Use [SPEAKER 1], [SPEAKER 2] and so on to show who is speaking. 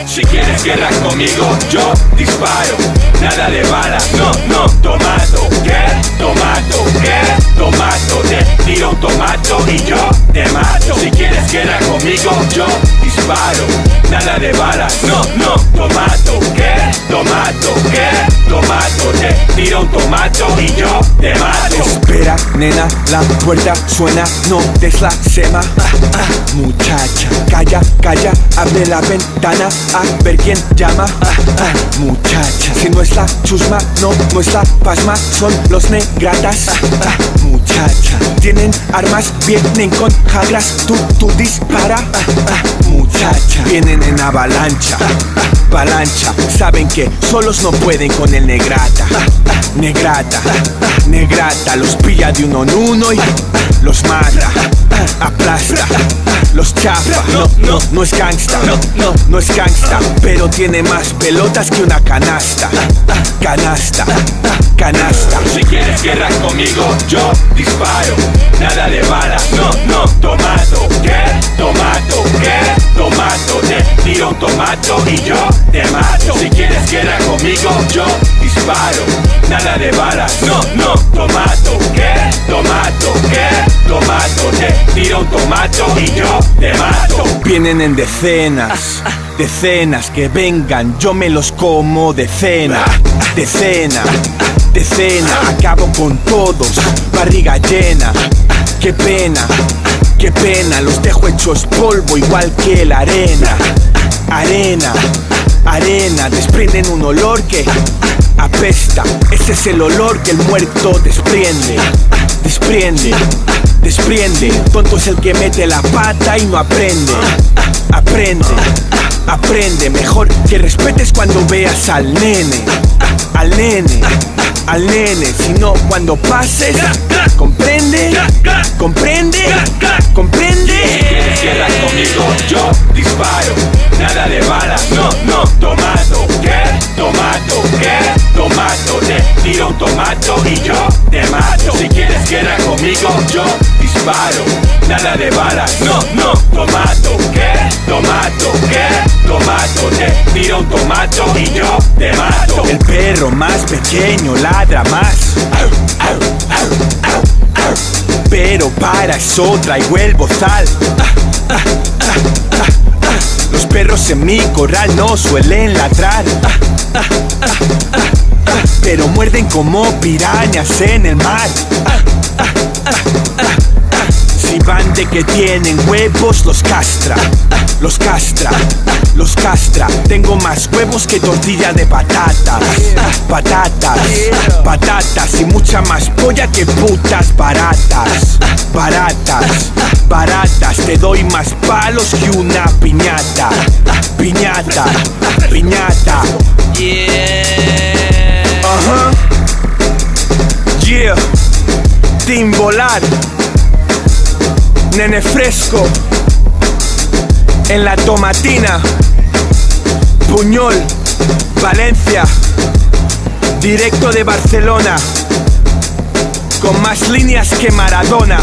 [SPEAKER 1] Si quieres guerra conmigo, yo disparo. Nada de balas, no, tomato. ¿Qué? Tomato, ¿qué? Tomato, te tiro un tomato y yo te mato. Si quieres guerra conmigo, yo disparo. Nada de balas, no, tomato. ¿Qué? Tomato, ¿qué? Tomato, te tiro un tomato y yo te mato.
[SPEAKER 2] Espera, nena, la puerta suena, no des la sema. Muchacha, calla, abre la ventana, a ver quién llama. Muchacha, si no es la chusma, no es la pasma, son los negratas. Muchacha, tienen armas, vienen con jagras, tú dispara. Muchacha, vienen en avalancha, avalancha, saben que solos no pueden con el negrata. Negrata, los pilla de uno en uno y los mata, aplasta, los chapa. No es gangsta, no es gangsta, pero tiene más pelotas que una canasta. Canasta.
[SPEAKER 1] Si quieres guerra conmigo, yo disparo. Nada de balas, no, tomato. ¿Qué? Tomato, ¿qué? Tomato, te tiro un tomato y yo te mato. Si quieres guerra conmigo, yo disparo. Nada de balas, no, tomato. ¿Qué? Tomato, ¿qué? Tomato, te tiro un tomato y yo te mato.
[SPEAKER 2] Vienen en decenas que vengan, yo me los como decena, acabo con todos, barriga llena. Qué pena, los dejo hechos polvo igual que la arena. Arena, desprenden un olor que apesta. Ese es el olor que el muerto desprende. Tonto es el que mete la pata y no aprende. Aprende, mejor que respetes cuando veas al nene. Si no, cuando pases, comprende.
[SPEAKER 1] Si quieres guerra conmigo, yo disparo. Nada de balas, no, tomato. ¿Qué? Tomato, ¿qué? Tomato, te tiro un tomato y yo te mato. Si quieres guerra conmigo, yo disparo. Nada de balas, no, tomato. ¿Qué? Tomato, ¿qué? Tomato, te tiro un tomato y yo te mato.
[SPEAKER 2] El perro más pequeño ladra más, pero para eso traigo el bozal. Los perros en mi corral no suelen ladrar, pero muerden como pirañas en el mar. Si van de que tienen huevos, los castra. Tengo más huevos que tortilla de patatas. Patatas y mucha más polla que putas baratas. Te doy más palos que una piñata. Yeah, Team Volar, Nene Fresco, en la Tomatina, Puñol, Valencia, directo de Barcelona, con más líneas que Maradona.